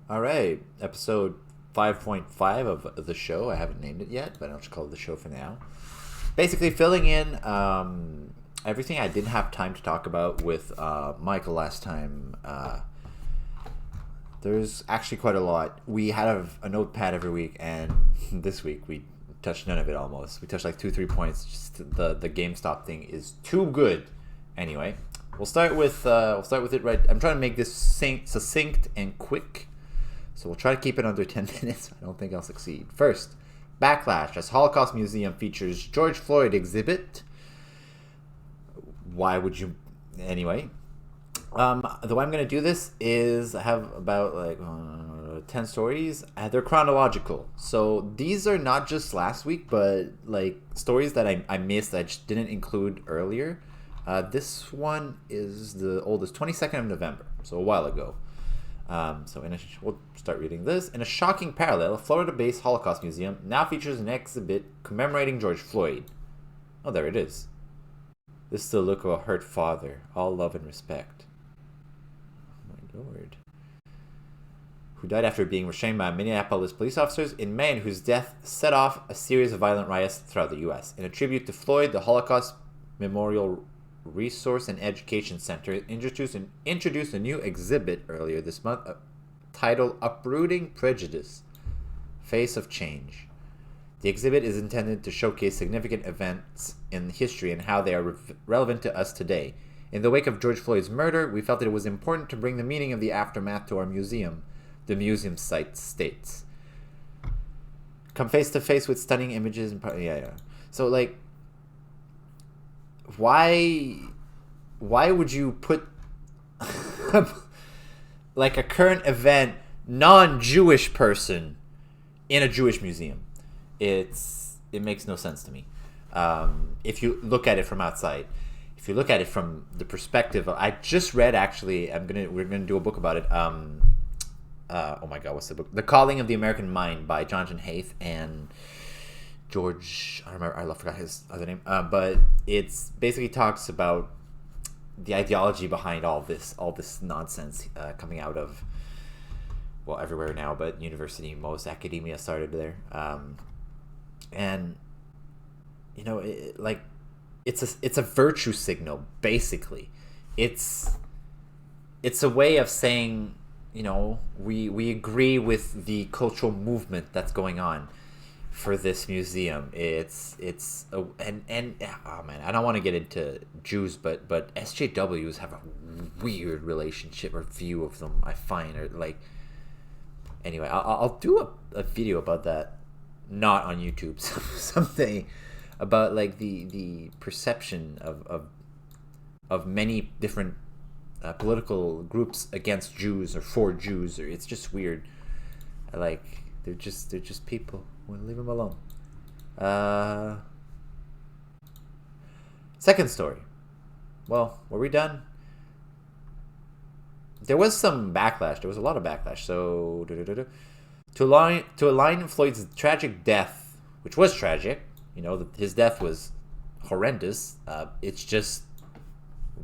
All right, episode 5.5 of the show. I haven't named it yet, but I'll just call it the show for now. Basically, filling in everything I didn't have time to talk about with Michael last time. There's actually quite a lot. We have a notepad every week, and this week we touched none of it almost. We touched like 2-3 points. Just the GameStop thing is too good. Anyway, we'll start with it right. I'm trying to make this succinct and quick. So we'll try to keep it under 10 minutes. I don't think I'll succeed. First, Backlash as Holocaust Museum features George Floyd exhibit. Why would you? Anyway, the way I'm going to do this is I have about 10 stories. They're chronological. So these are not just last week, but like stories that I missed that I just didn't include earlier. This one is the oldest, 22nd of November, so a while ago. We'll start reading this. In a shocking parallel, a Florida-based Holocaust museum now features an exhibit commemorating George Floyd. Oh, there it is. This is the look of a hurt father. All love and respect. Oh my lord. Who died after being restrained by Minneapolis police officers in May and whose death set off a series of violent riots throughout the U.S. In a tribute to Floyd, the Holocaust Memorial Resource and Education Center introduced a new exhibit earlier this month titled Uprooting Prejudice, Face of Change. The exhibit is intended to showcase significant events in history and how they are relevant to us today. In the wake of George Floyd's murder, we felt that it was important to bring the meaning of the aftermath to our museum, the museum site states. Come face to face with stunning images and So why would you put like a current event non-Jewish person in a Jewish museum? It makes no sense to me. If you look at it from outside, if you look at it from the perspective I just read, actually, we're gonna do a book about it. Oh my god, what's the book? The Calling of the American Mind by Jonathan Haidt and George, I forgot his other name, but it's basically talks about the ideology behind all this nonsense coming out of, well, everywhere now, but university, most academia started there, and it's a virtue signal. Basically, it's a way of saying, we agree with the cultural movement that's going on for this museum. Oh man, I don't want to get into Jews, but SJWs have a weird relationship or view of them, I find. Or anyway, I'll do a video about that, not on YouTube, someday, about the perception of many different political groups against Jews or for Jews. Or it's just weird. They're just people. We'll leave them alone. Second story. Well, were we done? There was some backlash. There was a lot of backlash. So, to align Floyd's tragic death, which was tragic, his death was horrendous. It's just,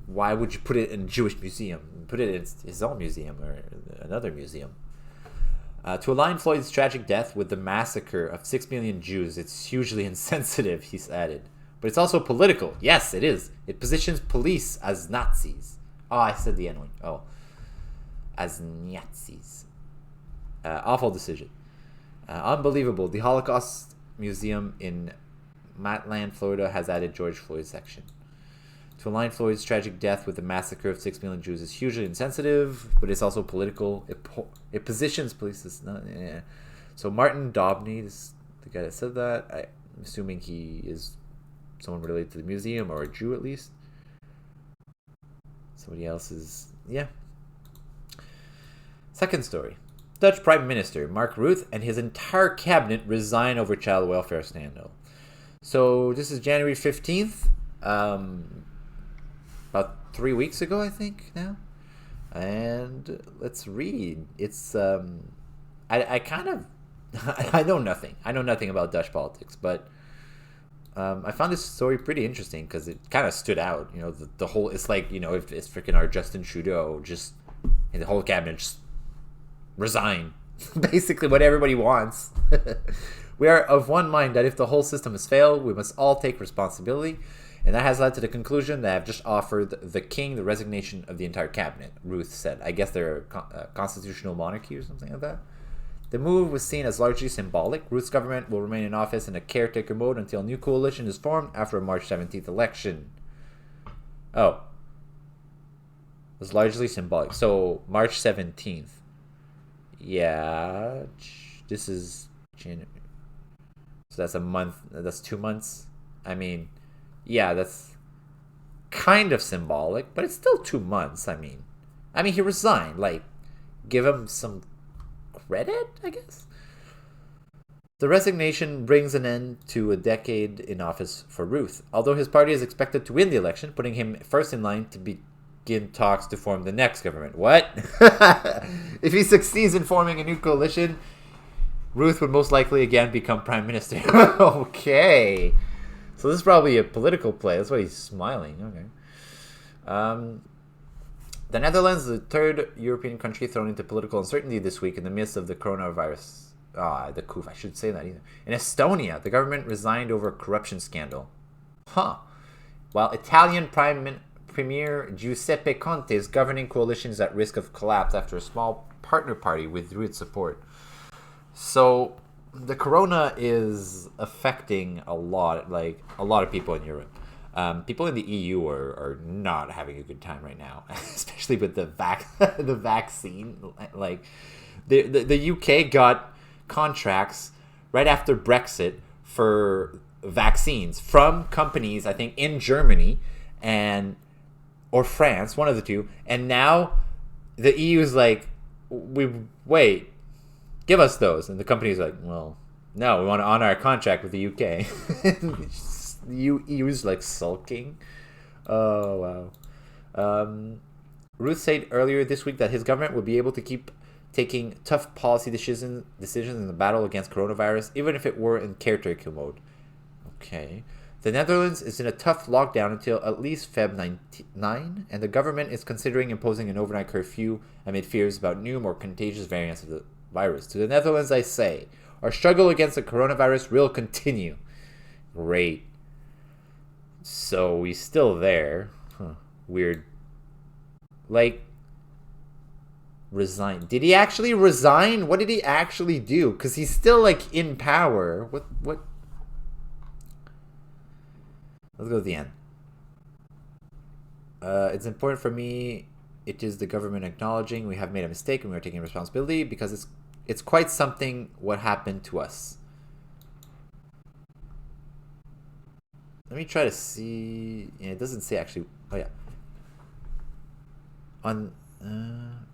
why would you put it in a Jewish museum? Put it in his own museum or another museum. To align Floyd's tragic death with the massacre of 6 million Jews, it's hugely insensitive, he's added. But it's also political. Yes, it is. It positions police as Nazis. Oh, I said the N-word. Oh. As Nazis. Awful decision. Unbelievable. The Holocaust Museum in Matland, Florida has added George Floyd's section. To align Floyd's tragic death with the massacre of 6 million Jews is hugely insensitive, but it's also political. It positions police as not. Yeah. So Martin Dobney, the guy that said that, I'm assuming he is someone related to the museum, or a Jew at least. Somebody else is, yeah. Second story. Dutch Prime Minister Mark Rutte and his entire cabinet resign over child welfare scandal. So this is January 15th. About 3 weeks ago, I think, now. And let's read. It's I kind of I know nothing. I know nothing about Dutch politics, but I found this story pretty interesting because it kind of stood out. The whole, it's like, if it's freaking our Justin Trudeau just, and the whole cabinet just resign. Basically what everybody wants. We are of one mind that if the whole system has failed, we must all take responsibility. And that has led to the conclusion that I've just offered the king the resignation of the entire cabinet, Ruth said. I guess they're a constitutional monarchy or something like that. The move was seen as largely symbolic. Ruth's government will remain in office in a caretaker mode until a new coalition is formed after a March 17th election. Oh. It was largely symbolic. So, March 17th. Yeah. This is January. So that's a month. That's 2 months. I mean, yeah, that's kind of symbolic, but it's still 2 months. I mean, he resigned. Like, give him some credit, I guess. The resignation brings an end to a decade in office for Ruth, although his party is expected to win the election, putting him first in line to begin talks to form the next government. What? If he succeeds in forming a new coalition, Ruth would most likely again become prime minister. Okay. So this is probably a political play. That's why he's smiling. Okay. The Netherlands, the third European country thrown into political uncertainty this week in the midst of the coronavirus. The coup. I shouldn't say that either. In Estonia, the government resigned over a corruption scandal. While Italian Premier Giuseppe Conte's governing coalition is at risk of collapse after a small partner party withdrew its support. So the corona is affecting a lot of people in Europe. People in the EU are not having a good time right now, especially with the vaccine. Like the UK got contracts right after Brexit for vaccines from companies, I think, in Germany or France, one of the two. And now the EU is like, give us those. And the company's like, well, no, we want to honor our contract with the UK. The EU is like sulking. Oh, wow. Ruth said earlier this week that his government would be able to keep taking tough policy decisions in the battle against coronavirus, even if it were in caretaker mode. Okay. The Netherlands is in a tough lockdown until at least Feb 9, and the government is considering imposing an overnight curfew amid fears about new, more contagious variants of the virus. To the Netherlands, I say, our struggle against the coronavirus will continue. Great. So he's still there. Weird. Like, resign. Did he actually resign? What did he actually do? Because he's still, like, in power. What? Let's go to the end. It's important for me. It is the government acknowledging we have made a mistake and we are taking responsibility because it's quite something what happened to us. Let me try to see. Yeah, it doesn't say actually. Oh yeah.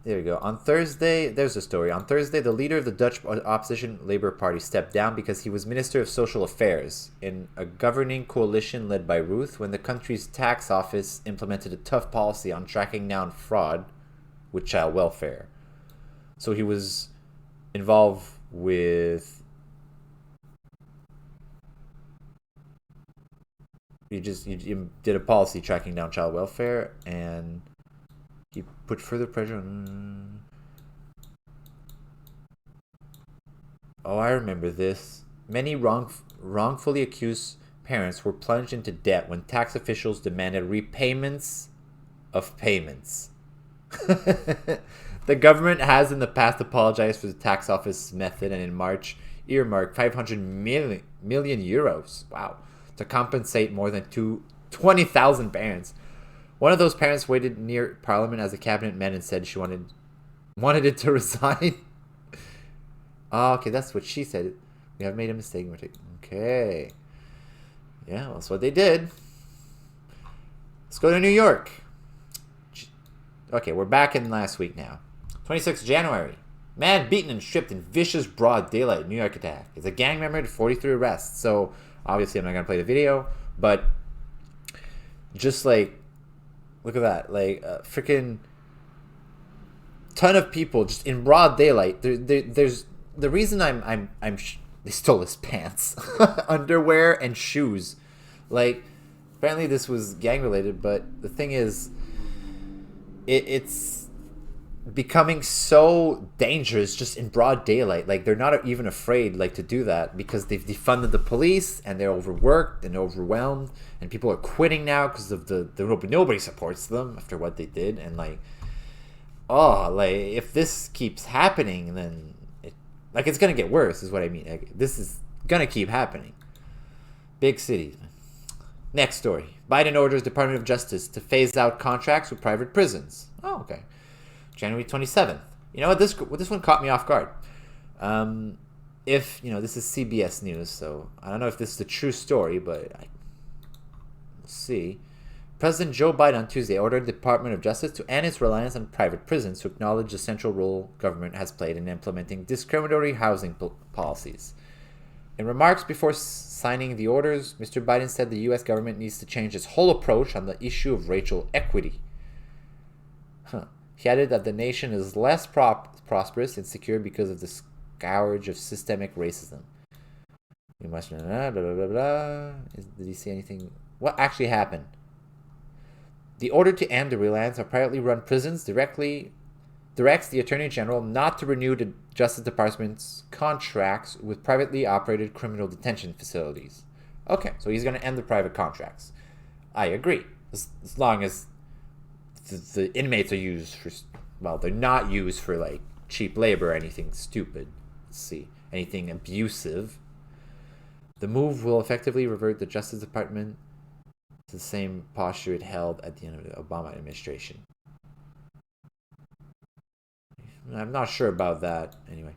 There we go. On Thursday, there's a story. On Thursday, the leader of the Dutch opposition Labour Party stepped down because he was Minister of Social Affairs in a governing coalition led by Ruth when the country's tax office implemented a tough policy on tracking down fraud with child welfare. So he was involved with... You did a policy tracking down child welfare, and he put further pressure on... Oh, I remember this. Many wrongfully accused parents were plunged into debt when tax officials demanded repayments of payments. The government has in the past apologized for the tax office method and in March earmarked 500 million euros. Wow. To compensate more than 20,000 parents. One of those parents waited near Parliament as the cabinet met and said she wanted it to resign. Oh, okay, that's what she said. We have made a mistake. Okay. Yeah, well, that's what they did. Let's go to New York. Okay, we're back in last week now. 26th January. Man beaten and stripped in vicious broad daylight New York attack. It's a gang member to 43 arrests. So, obviously, I'm not going to play the video, but just like, look at that. Like, freaking ton of people just in broad daylight. There's the reason they stole his pants, underwear, and shoes. Like, apparently this was gang related, but the thing is, it's becoming so dangerous just in broad daylight. Like, they're not even afraid like to do that because they've defunded the police and they're overworked and overwhelmed, and people are quitting now because of the nobody supports them after what they did. And like, oh, like if this keeps happening, then it's gonna get worse is what I mean. Like, this is gonna keep happening. Big cities. Next story. Biden orders Department of Justice to phase out contracts with private prisons. Oh, okay. January 27th. You know what? This one caught me off guard. If, this is CBS News, so I don't know if this is the true story, but we'll see. President Joe Biden on Tuesday ordered the Department of Justice to end its reliance on private prisons to acknowledge the central role government has played in implementing discriminatory housing policies. In remarks before signing the orders, Mr. Biden said the U.S. government needs to change its whole approach on the issue of racial equity. He added that the nation is less prosperous and secure because of the scourge of systemic racism. You must blah, blah, blah, blah. Did he say anything? What actually happened? The order to end the reliance on privately run prisons directs the Attorney General not to renew the Justice Department's contracts with privately operated criminal detention facilities. Okay, so he's going to end the private contracts. I agree. As long as the inmates are used for, they're not used for like cheap labor or anything stupid. Let's see, anything abusive. The move will effectively revert the Justice Department to the same posture it held at the end of the Obama administration. I'm not sure about that. Anyway,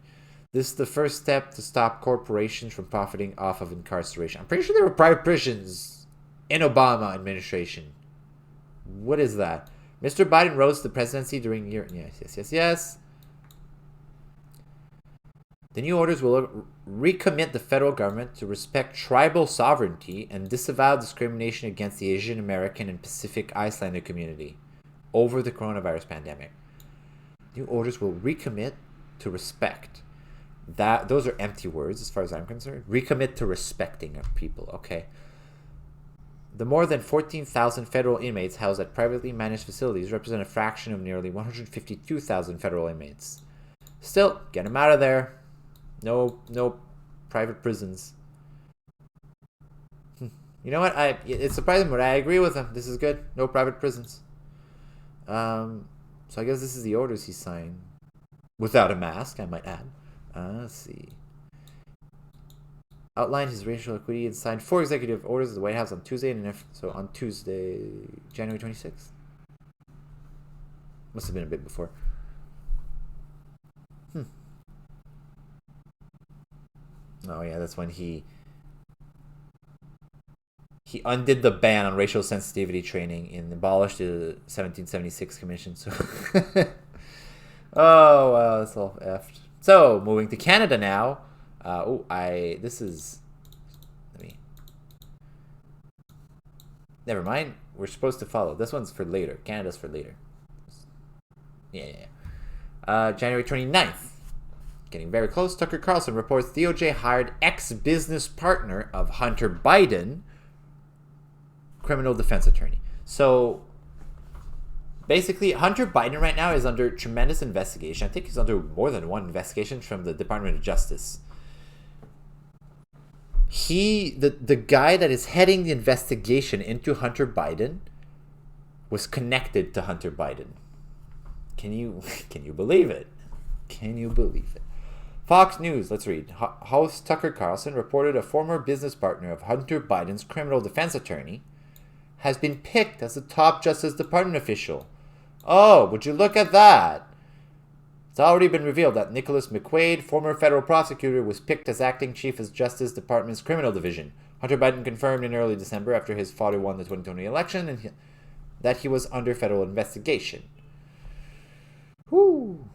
this is the first step to stop corporations from profiting off of incarceration. I'm pretty sure there were private prisons in Obama administration. What is that? Mr. Biden rose to the presidency during year... Yes. The new orders will recommit the federal government to respect tribal sovereignty and disavow discrimination against the Asian American and Pacific Islander community over the coronavirus pandemic. New orders will recommit to respect. Those are empty words as far as I'm concerned. Recommit to respecting of people, okay? The more than 14,000 federal inmates housed at privately managed facilities represent a fraction of nearly 152,000 federal inmates. Still, get them out of there. No private prisons. You know what? It's surprising, but I agree with him. This is good. No private prisons. So I guess this is the orders he signed. Without a mask, I might add. Let's see. Outlined his racial equity and signed 4 executive orders of the White House on Tuesday. On Tuesday, January 26th. Must have been a bit before. Oh yeah, that's when he undid the ban on racial sensitivity training and abolished the 1776 commission. So, oh well, that's all effed. So moving to Canada now. Never mind. We're supposed to follow. This one's for later. Canada's for later. Yeah. January 29th. Getting very close. Tucker Carlson reports DOJ hired ex-business partner of Hunter Biden, criminal defense attorney. So basically, Hunter Biden right now is under tremendous investigation. I think he's under more than one investigation from the Department of Justice. The guy that is heading the investigation into Hunter Biden was connected to Hunter Biden. Can you believe it? Can you believe it? Fox News, let's read. Host Tucker Carlson reported a former business partner of Hunter Biden's criminal defense attorney has been picked as a top Justice Department official. Oh, would you look at that? It's already been revealed that Nicholas McQuaid, former federal prosecutor, was picked as acting chief of Justice Department's criminal division. Hunter Biden confirmed in early December after his father won the 2020 election that he was under federal investigation. Whoo!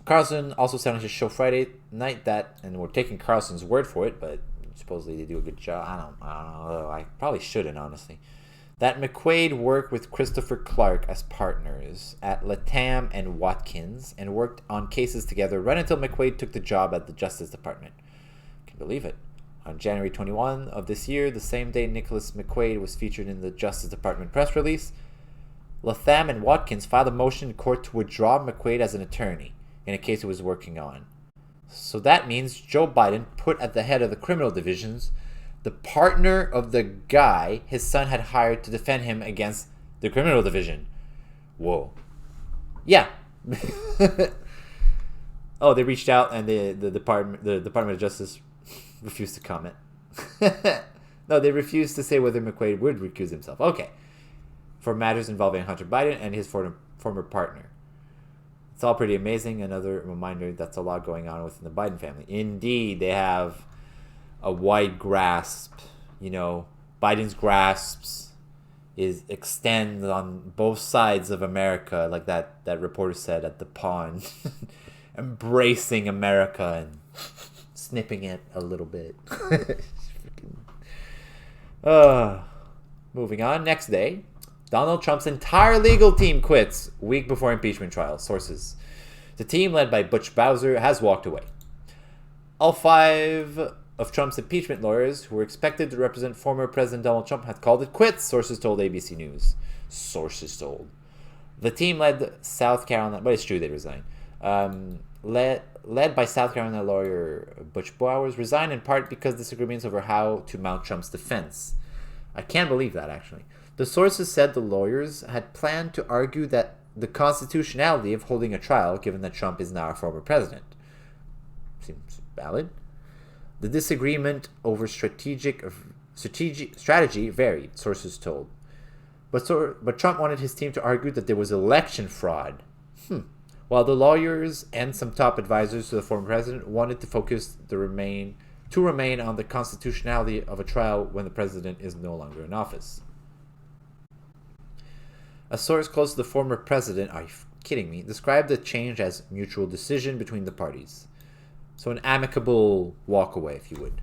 Carlson also said on his show Friday night that, and we're taking Carlson's word for it, but supposedly they do a good job. I don't know. I probably shouldn't, honestly. That McQuaid worked with Christopher Clark as partners at Latam and Watkins and worked on cases together right until McQuaid took the job at the Justice Department. Can you believe it? On January 21 of this year, the same day Nicholas McQuaid was featured in the Justice Department press release, Latham and Watkins filed a motion in court to withdraw McQuaid as an attorney in a case he was working on. So that means Joe Biden put at the head of the criminal divisions the partner of the guy his son had hired to defend him against the criminal division. Whoa. Yeah. Oh, they reached out and the Department of Justice refused to comment. No, they refused to say whether McQuaid would recuse himself. Okay. For matters involving Hunter Biden and his former partner. It's all pretty amazing. Another reminder that's a lot going on within the Biden family. Indeed, they have a wide grasp. You know, Biden's grasps extend on both sides of America, like that reporter said at the pond. Embracing America and snipping it a little bit. Moving on. Next day, Donald Trump's entire legal team quits week before impeachment trial. Sources. The team led by Butch Bowser has walked away. All 5 of Trump's impeachment lawyers, who were expected to represent former President Donald Trump, had called it quits, sources told ABC News. Sources told. The team led South Carolina, but it's true they resigned. Led by South Carolina lawyer Butch Bowers, resigned in part because disagreements over how to mount Trump's defense. I can't believe that, actually. The sources said the lawyers had planned to argue that the constitutionality of holding a trial, given that Trump is now a former president. Seems valid. The disagreement over strategy varied, sources told. But Trump wanted his team to argue that there was election fraud. While the lawyers and some top advisors to the former president wanted to focus remain on the constitutionality of a trial when the president is no longer in office. A source close to the former president, are you kidding me, described the change as mutual decision between the parties. So an amicable walk away, if you would.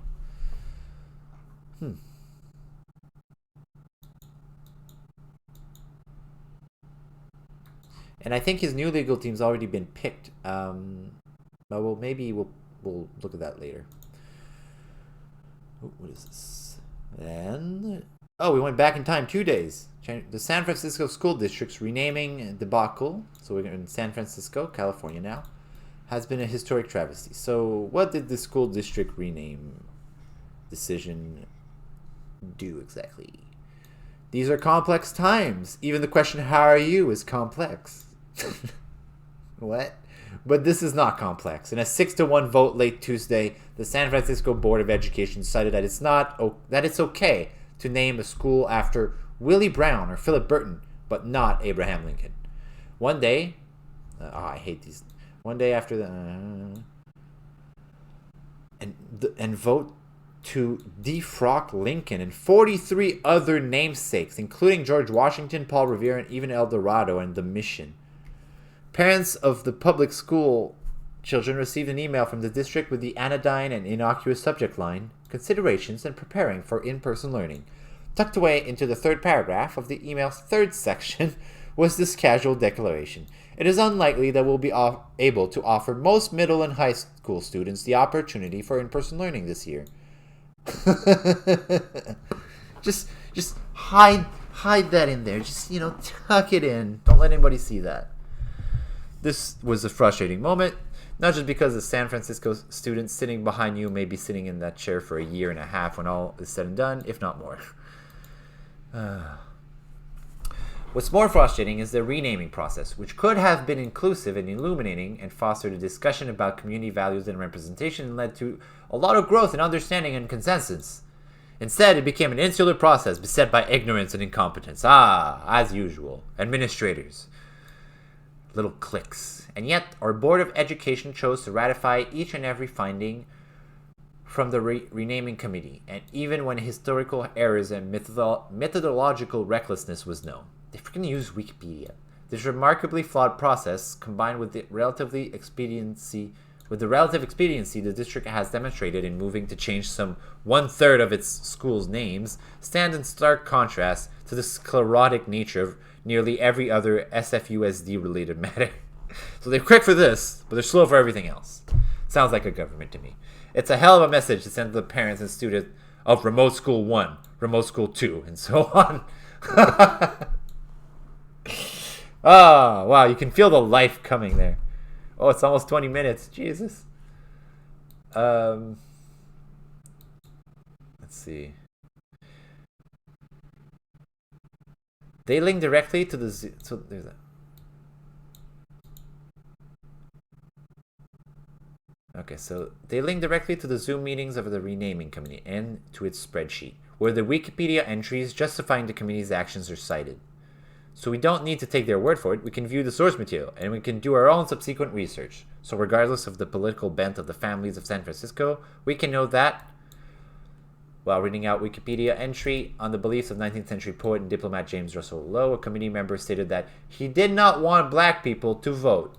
And I think his new legal team's already been picked. Well, maybe we'll look at that later. What is this? And we went back in time 2 days. The San Francisco School District's renaming debacle, so we're in San Francisco, California now, has been a historic travesty. So what did the school district rename decision do exactly? These are complex times. Even the question, how are you, is complex. What? But this is not complex. In a 6-1 vote late Tuesday, the San Francisco Board of Education decided that it's okay to name a school after Willie Brown or Philip Burton, but not Abraham Lincoln. One day, I hate these. One day after and vote to defrock Lincoln and 43 other namesakes, including George Washington, Paul Revere, and even El Dorado and the Mission. Parents of the public school children received an email from the district with the anodyne and innocuous subject line, considerations and preparing for in-person learning. Tucked away into the third paragraph of the email's third section was this casual declaration. It is unlikely that we'll be able to offer most middle and high school students the opportunity for in-person learning this year. just hide that in there. Just, tuck it in. Don't let anybody see that. This was a frustrating moment, not just because the San Francisco students sitting behind you may be sitting in that chair for a year and a half when all is said and done, if not more. What's more frustrating is the renaming process, which could have been inclusive and illuminating and fostered a discussion about community values and representation and led to a lot of growth and understanding and consensus. Instead, it became an insular process beset by ignorance and incompetence. As usual, administrators. Little cliques. And yet, our Board of Education chose to ratify each and every finding from the renaming committee, and even when historical errors and methodological recklessness was known. They freaking use Wikipedia. This remarkably flawed process, combined with the relative expediency the district has demonstrated in moving to change some 1/3 of its schools' names, stand in stark contrast to the sclerotic nature of nearly every other SFUSD-related matter. So they're quick for this, but they're slow for everything else. Sounds like a government to me. It's a hell of a message to send to the parents and students of Remote School 1, Remote School 2, and so on. Oh, wow, you can feel the life coming there. Oh, it's almost 20 minutes. Jesus. Um, let's see. They link directly to the so there's that. Okay, so they link directly to the Zoom meetings of the renaming committee and to its spreadsheet, where the Wikipedia entries justifying the committee's actions are cited. So we don't need to take their word for it. We can view the source material and we can do our own subsequent research. So regardless of the political bent of the families of San Francisco, we can know that while reading out Wikipedia entry on the beliefs of 19th century poet and diplomat James Russell Lowe, a committee member stated that he did not want black people to vote.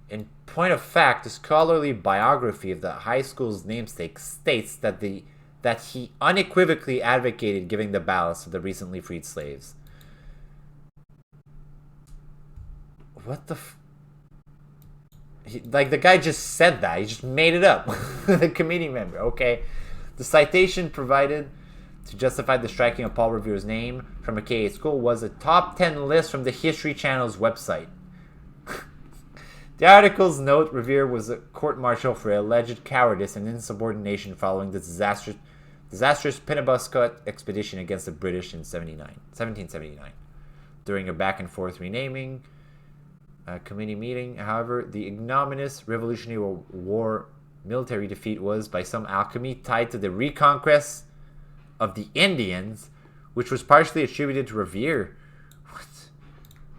In point of fact, the scholarly biography of the high school's namesake states that he unequivocally advocated giving the ballots to the recently freed slaves. What the like the guy just said that. He just made it up. The committee member, okay. The citation provided to justify the striking of Paul Revere's name from a K-8 school was a top 10 list from the History Channel's website. The articles note Revere was a court-martial for alleged cowardice and insubordination following the disastrous Penobscot expedition against the British in 1779. During a back-and-forth renaming committee meeting, however, the ignominious Revolutionary War military defeat was, by some alchemy, tied to the reconquest of the Indians, which was partially attributed to Revere. What?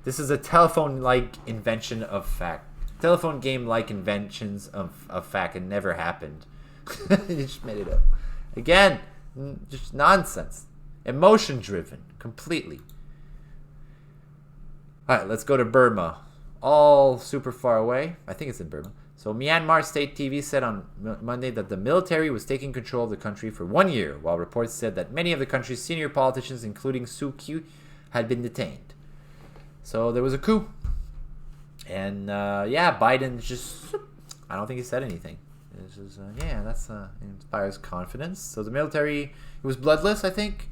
This is a telephone-like invention of fact. Telephone game-like inventions of fact. It never happened. They just made it up. Again, just nonsense. Emotion-driven, completely. Alright, let's go to Burma. All super far away. I think it's in Burma. So Myanmar State TV said on Monday that the military was taking control of the country for 1 year, while reports said that many of the country's senior politicians, including Suu Kyi, had been detained. So there was a coup. And Biden just, I don't think he said anything. It's just, that's inspires confidence. So the military, it was bloodless, I think.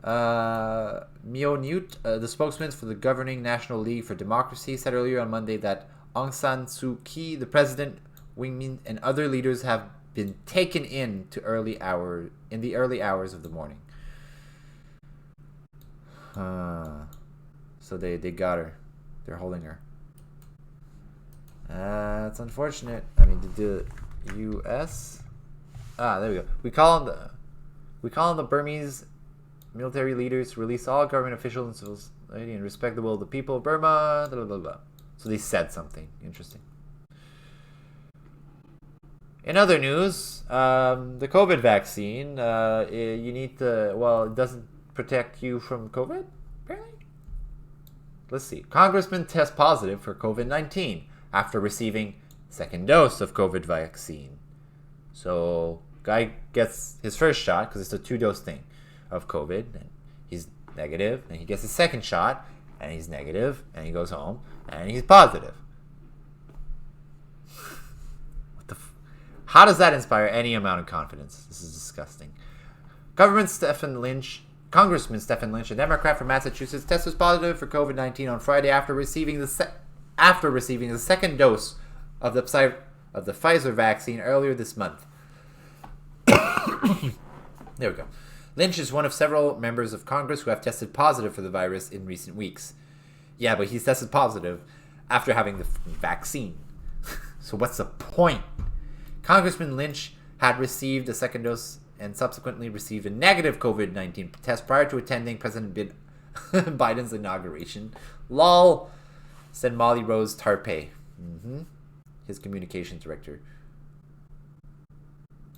Myo Newt, the spokesman for the governing National League for Democracy, said earlier on Monday that Aung San Suu Kyi, the president, Win Myint, and other leaders have been taken in the early hours of the morning. So they got her. They're holding her. That's unfortunate. I mean, the U.S. There we go. We call on the Burmese military leaders to release all government officials and civil society and respect the will of the people of Burma. Blah, blah, blah. So they said something interesting. In other news, the COVID vaccine, you need to, it doesn't protect you from COVID, apparently. Let's see. Congressman tests positive for COVID-19 after receiving second dose of COVID vaccine. So, guy gets his first shot, because it's a 2-dose thing, of COVID, and he's negative, and he gets his second shot, and he's negative, and he goes home, and he's positive. How does that inspire any amount of confidence? This is disgusting. Congressman Stephen Lynch, a Democrat from Massachusetts, tested positive for COVID-19 on Friday after receiving the second dose of the Pfizer vaccine earlier this month. There we go. Lynch is one of several members of Congress who have tested positive for the virus in recent weeks. Yeah, but he's tested positive after having the vaccine. So what's the point? Congressman Lynch had received a second dose and subsequently received a negative COVID-19 test prior to attending President Biden's inauguration. Lol, said Molly Rose Tarpe, his communications director.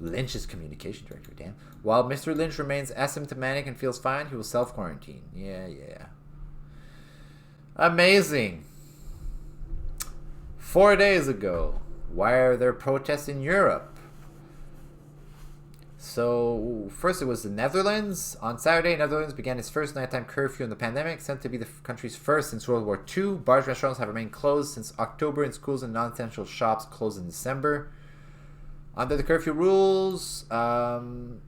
Lynch's communication director, damn. While Mr. Lynch remains asymptomatic and feels fine, he will self-quarantine. Yeah. Amazing. 4 days ago, why are there protests in Europe? So, first it was the Netherlands. On Saturday, Netherlands began its first nighttime curfew in the pandemic, said to be the country's first since World War II. Bars and restaurants have remained closed since October, and schools and non-essential shops closed in December. Under the curfew rules, until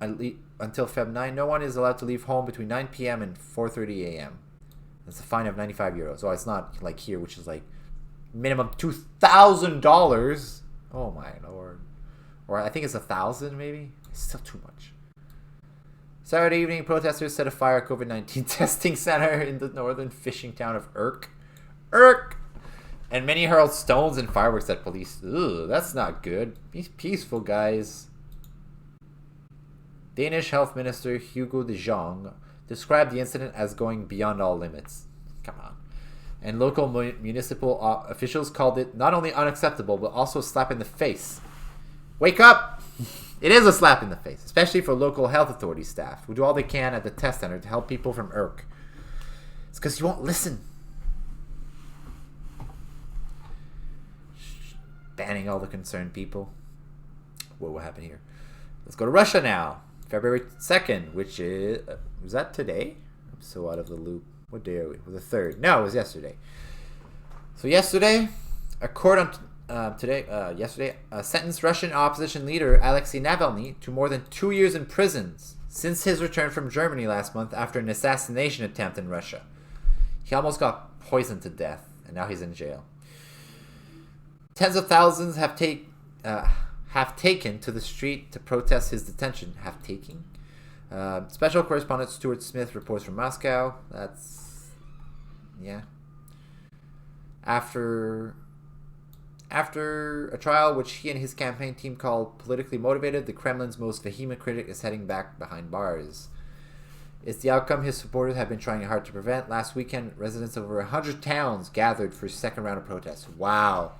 Feb 9, no one is allowed to leave home between 9 p.m. and 4:30 a.m. It's a fine of 95 euros. Oh, it's not like here, which is like minimum $2,000. Oh my lord. Or I think it's 1,000 maybe. It's still too much. Saturday evening, protesters set afire a COVID-19 testing center in the northern fishing town of Urk. And many hurled stones and fireworks at police. Ugh, that's not good. Be peaceful, guys. Danish Health Minister Hugo de Jong described the incident as going beyond all limits. Come on. And local municipal officials called it not only unacceptable, but also a slap in the face. Wake up! It is a slap in the face, especially for local health authority staff who do all they can at the test center to help people from Urk. It's because you won't listen. Banning all the concerned people. What will happen here? Let's go to Russia now. February 2nd, which is... was that today? I'm so out of the loop. What day are we? The 3rd. No, it was yesterday. So yesterday, a court on... yesterday, sentenced Russian opposition leader Alexei Navalny to more than 2 years in prison since his return from Germany last month after an assassination attempt in Russia. He almost got poisoned to death, and now he's in jail. Tens of thousands have taken to the street to protest his detention. Special correspondent Stuart Smith reports from Moscow. That's... yeah. After a trial which he and his campaign team called politically motivated, the Kremlin's most vehement critic is heading back behind bars. It's the outcome his supporters have been trying hard to prevent. Last weekend, residents of over 100 towns gathered for a second round of protests. Wow.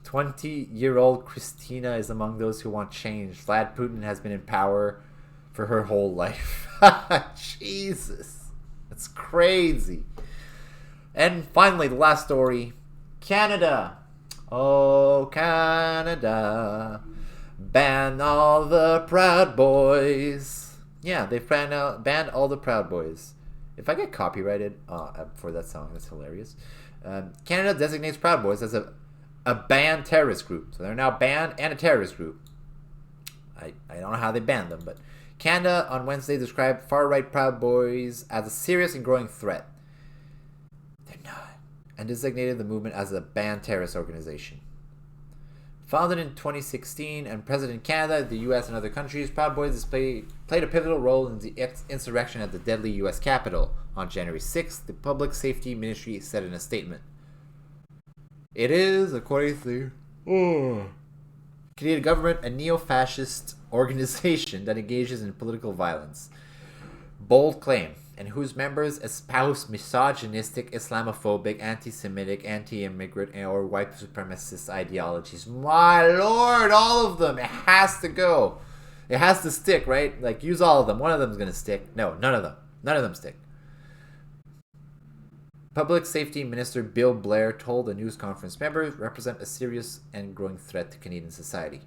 20-year-old Christina is among those who want change. Vlad Putin has been in power for her whole life. Jesus. That's crazy. And finally, the last story. Canada. Oh, Canada. Ban all the Proud Boys. Yeah, they've banned all the Proud Boys. If I get copyrighted for that song, that's hilarious. Canada designates Proud Boys as a banned terrorist group. So they're now banned and a terrorist group. I don't know how they banned them, but Canada on Wednesday described far-right Proud Boys as a serious and growing threat. They're not. And designated the movement as a banned terrorist organization. Founded in 2016 and present in Canada, the U.S. and other countries, Proud Boys played a pivotal role in the insurrection at the deadly U.S. Capitol on January 6th, the Public Safety Ministry said in a statement. It is, according to the Canadian government, a neo-fascist organization that engages in political violence. Bold claim, and whose members espouse misogynistic, Islamophobic, anti-Semitic, anti-immigrant, or white supremacist ideologies. My lord, all of them. It has to go. It has to stick, right? Like, use all of them. One of them is going to stick. No, none of them. None of them stick. Public Safety Minister Bill Blair told a news conference members represent a serious and growing threat to Canadian society.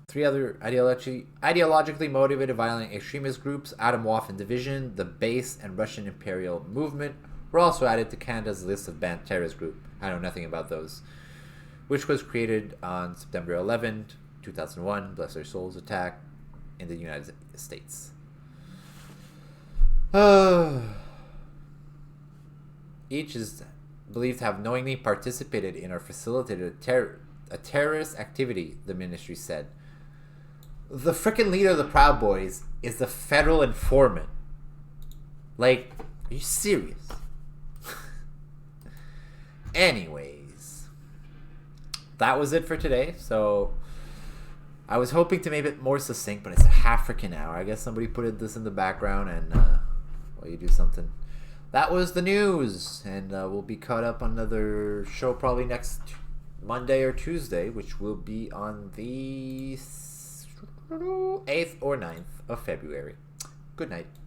Three other ideologically motivated violent extremist groups, Atomwaffen Division, the Base, and Russian Imperial Movement, were also added to Canada's list of banned terrorist groups. I know nothing about those. Which was created on September 11, 2001, bless their souls, attack in the United States. Each is believed to have knowingly participated in or facilitated a terrorist activity, the ministry said. The frickin' leader of the Proud Boys is the federal informant. Like, are you serious? Anyways, that was it for today. So, I was hoping to make it more succinct, but it's a half freaking hour. I guess somebody put this in the background and, well, you do something. That was the news, and we'll be caught up on another show probably next Monday or Tuesday, which will be on the 8th or 9th of February. Good night.